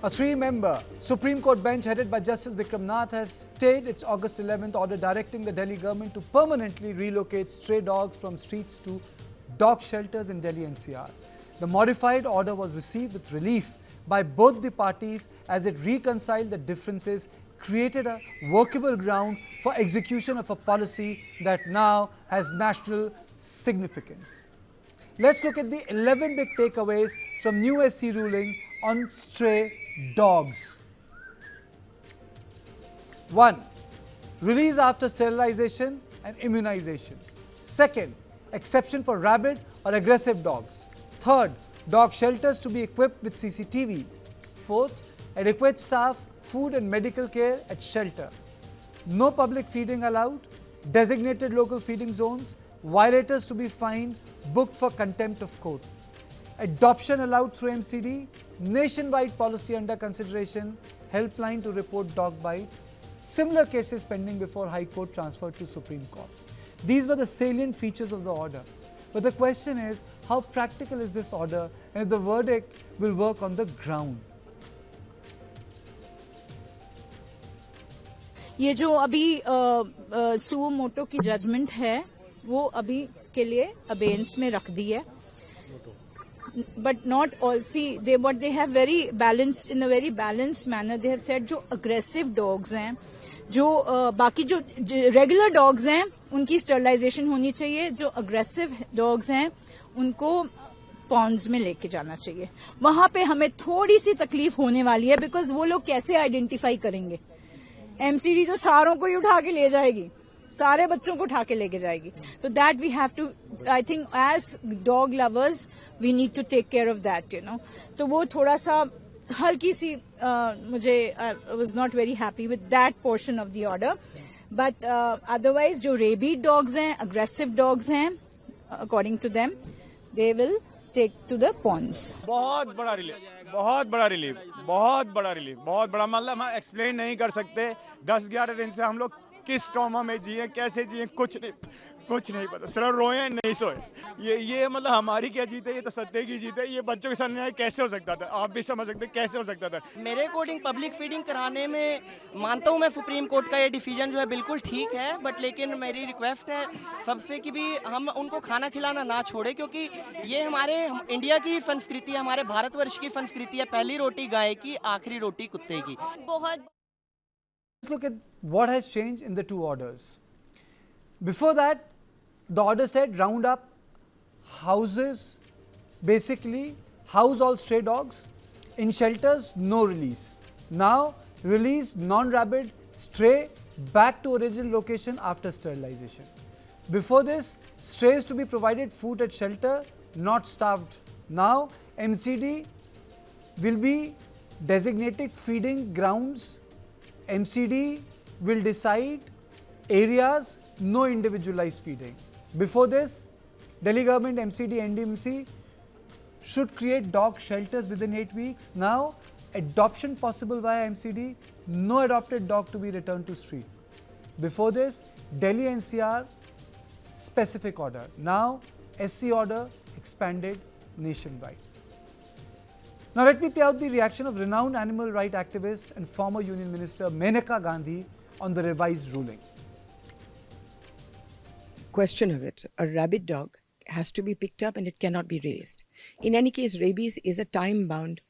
A three-member Supreme Court bench headed by Justice Vikram Nath has stayed its August 11th order directing the Delhi government to permanently relocate stray dogs from streets to dog shelters in Delhi-NCR. The modified order was received with relief by both the parties as it reconciled the differences, created a workable ground for execution of a policy that now has national significance. Let's look at the 11 big takeaways from new SC ruling on stray dogs. 1. Release after sterilization and immunization. 2nd, exception for rabid or aggressive dogs. 3rd, dog shelters to be equipped with CCTV. 4th, adequate staff, food and medical care at shelter. No public feeding allowed. Designated local feeding zones. Violators to be fined, booked for contempt of court. Adoption allowed through MCD. Nationwide policy under consideration. Helpline to report dog bites. Similar cases pending before High Court transferred to Supreme Court. These were the salient features of the order. But the question is, how practical is this order and if the verdict will work on the ground? ये जो अभी suo motu की judgement है वो अभी के लिए अबेंस में रख दी है but not all see they but they have very balanced in a very balanced manner they have said जो अग्रेसिव डॉग्स हैं जो बाकी जो रेगुलर डॉग्स हैं उनकी स्टरलाइजेशन होनी चाहिए जो अग्रेसिव डॉग्स हैं उनको पॉन्ड्स में लेके जाना चाहिए वहां पे हमें थोड़ी सी तकलीफ होने वाली है बिकॉज वो लोग कैसे आइडेंटिफाई करेंगे एमसीडी तो सारों को ही उठा के ले जाएगी सारे बच्चों को उठा के लेके जाएगी तो that we have to I think as dog lovers we need to take care of that you know तो वो थोड़ा सा हल्की सी मुझे was not very happy with that portion of the order but otherwise जो रेबीड डॉग्स हैं aggressive dogs हैं according to them they will take to the pounds बहुत बड़ा रिलीफ बहुत बड़ा रिलीफ बहुत बड़ा रिलीफ बहुत बड़ा मतलब हम एक्सप्लेन नहीं कर सकते 10-11 दिन से हम लोग किस ट्रॉमा में जिए कैसे जिए कुछ नहीं पता सिर्फ रोए नहीं सोए ये मतलब हमारी क्या जीत है ये तो सत्य की जीत है ये बच्चों के साथ न्याय कैसे हो सकता था आप भी समझ सकते कैसे हो सकता था मेरे अकॉर्डिंग पब्लिक फीडिंग कराने में मानता हूं मैं सुप्रीम कोर्ट का ये डिसीजन जो है बिल्कुल ठीक है बट लेकिन मेरी रिक्वेस्ट है सबसे कि भी हम उनको खाना खिलाना ना छोड़े क्योंकि ये हमारे इंडिया की संस्कृति है हमारे भारतवर्ष की संस्कृति है पहली रोटी गाय की आखिरी रोटी कुत्ते की बहुत Let's look at what has changed in the two orders. Before that, the order said round up houses, basically house all stray dogs. In shelters, no release. Now, release non-rabid, stray back to original location after sterilization. Before this, strays to be provided food at shelter, not starved. Now, MCD will be designated feeding grounds. MCD will decide areas, no individualized feeding. Before this, Delhi government, MCD, NDMC should create dog shelters within 8 weeks. Now, adoption possible via MCD, no adopted dog to be returned to street. Before this, Delhi NCR specific order. Now, SC order expanded nationwide. Now let me play out the reaction of renowned animal rights activist and former Union Minister Maneka Gandhi on the revised ruling. Question of it, a rabid dog has to be picked up and it cannot be released. In any case, rabies is a time-bound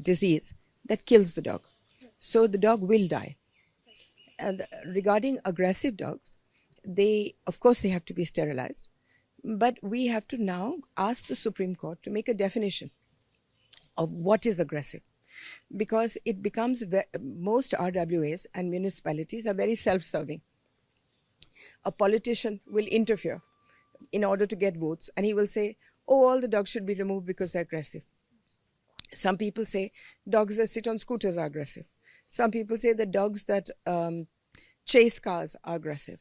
disease that kills the dog. So the dog will die. And regarding aggressive dogs, of course they have to be sterilized. But we have to now ask the Supreme Court to make a definition of what is aggressive, because it becomes most RWAs and municipalities are very self-serving. A politician will interfere in order to get votes and he will say, oh, all the dogs should be removed because they're aggressive. Some people say dogs that sit on scooters are aggressive. Some people say that dogs that chase cars are aggressive.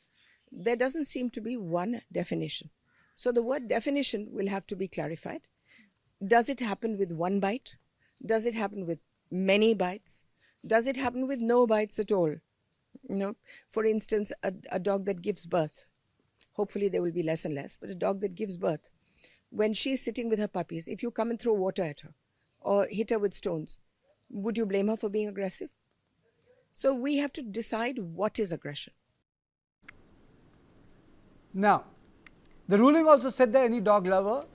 There doesn't seem to be one definition. So the word definition will have to be clarified. Does it happen with one bite? Does it happen with many bites? Does it happen with no bites at all? You know, for instance, a dog that gives birth. Hopefully there will be less and less, but a dog that gives birth. When she's sitting with her puppies, if you come and throw water at her or hit her with stones, would you blame her for being aggressive? So we have to decide what is aggression. Now, the ruling also said that any dog lover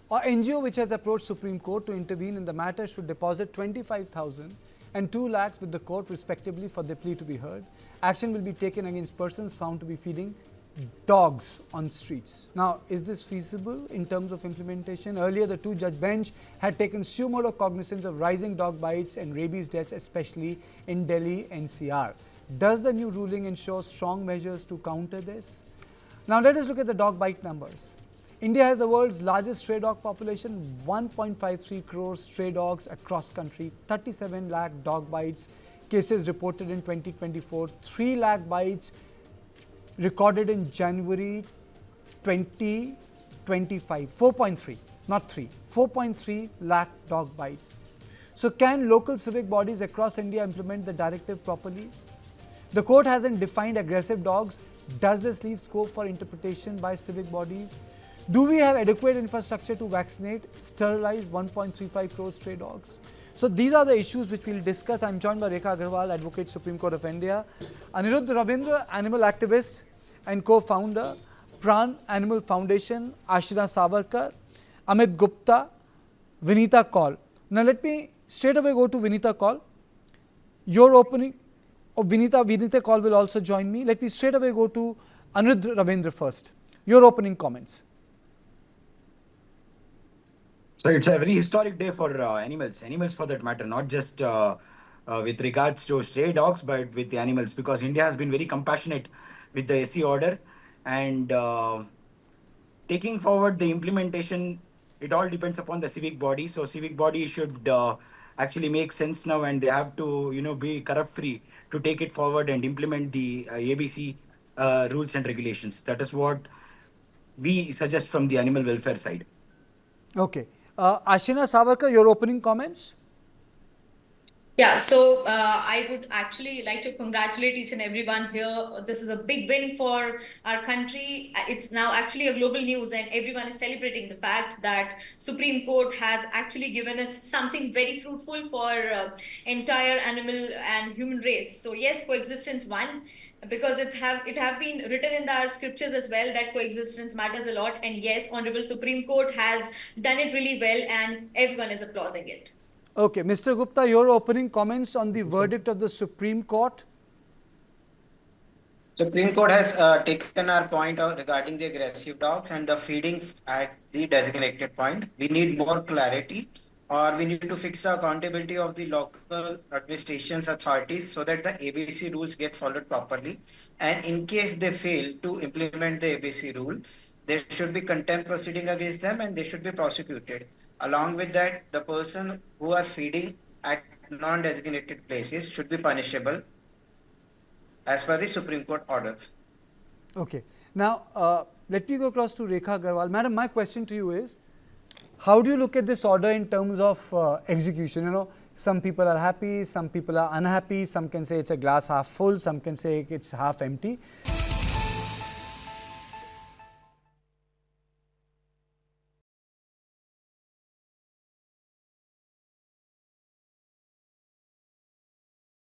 or NGO which has approached Supreme Court to intervene in the matter should deposit 25,000 and 2 lakhs with the court respectively for their plea to be heard. Action will be taken against persons found to be feeding dogs on streets. Now, is this feasible in terms of implementation? Earlier, the 2-judge bench had taken suo cognizance of rising dog bites and rabies deaths, especially in Delhi-NCR. Does the new ruling ensure strong measures to counter this? Now, let us look at the dog bite numbers. India has the world's largest stray dog population, 1.53 crore stray dogs across country, 37 lakh dog bites cases reported in 2024, 3 lakh bites recorded in January 2025, 4.3, not 3, 4.3 lakh dog bites. So can local civic bodies across India implement the directive properly? The court hasn't defined aggressive dogs. Does this leave scope for interpretation by civic bodies? Do we have adequate infrastructure to vaccinate, sterilize 1.35 crore stray dogs? So these are the issues which we'll discuss. I'm joined by Rekha Agarwal, Advocate, Supreme Court of India, Anirudh Ravindra, animal activist and co-founder, Pran Animal Foundation, Ashina Savarkar, Amit Gupta, Vinita Kaul. Now let me straight away go to Vinita Kaul. Your opening, Vinita Kaul will also join me. Let me straight away go to Anirudh Ravindra first. Your opening comments. So it's a very historic day for animals for that matter, not just with regards to stray dogs, but with the animals, because India has been very compassionate with the SC order and taking forward the implementation. It all depends upon the civic body. So civic body should actually make sense now, and they have to be corrupt free to take it forward and implement the ABC rules and regulations. That is what we suggest from the animal welfare side. Okay. Ashina Savarkar, your opening comments? Yeah, so I would actually like to congratulate each and everyone here. This is a big win for our country. It's now actually a global news, and everyone is celebrating the fact that Supreme Court has actually given us something very fruitful for entire animal and human race. So yes, coexistence won, because it have been written in our scriptures as well that coexistence matters a lot. And yes, Honorable Supreme Court has done it really well, and everyone is applauding it. Okay, Mr. Gupta, your opening comments on the verdict of the Supreme Court? Supreme Court has taken our point regarding the aggressive dogs and the feeding at the designated point. We need more clarity, or we need to fix the accountability of the local administrations authorities so that the ABC rules get followed properly. And in case they fail to implement the ABC rule, there should be contempt proceeding against them and they should be prosecuted. Along with that, the person who are feeding at non-designated places should be punishable as per the Supreme Court order. Okay. Now, let me go across to Rekha Agarwal. Madam, my question to you is, how do you look at this order in terms of execution? Some people are happy, some people are unhappy, some can say it's a glass half full, some can say it's half empty.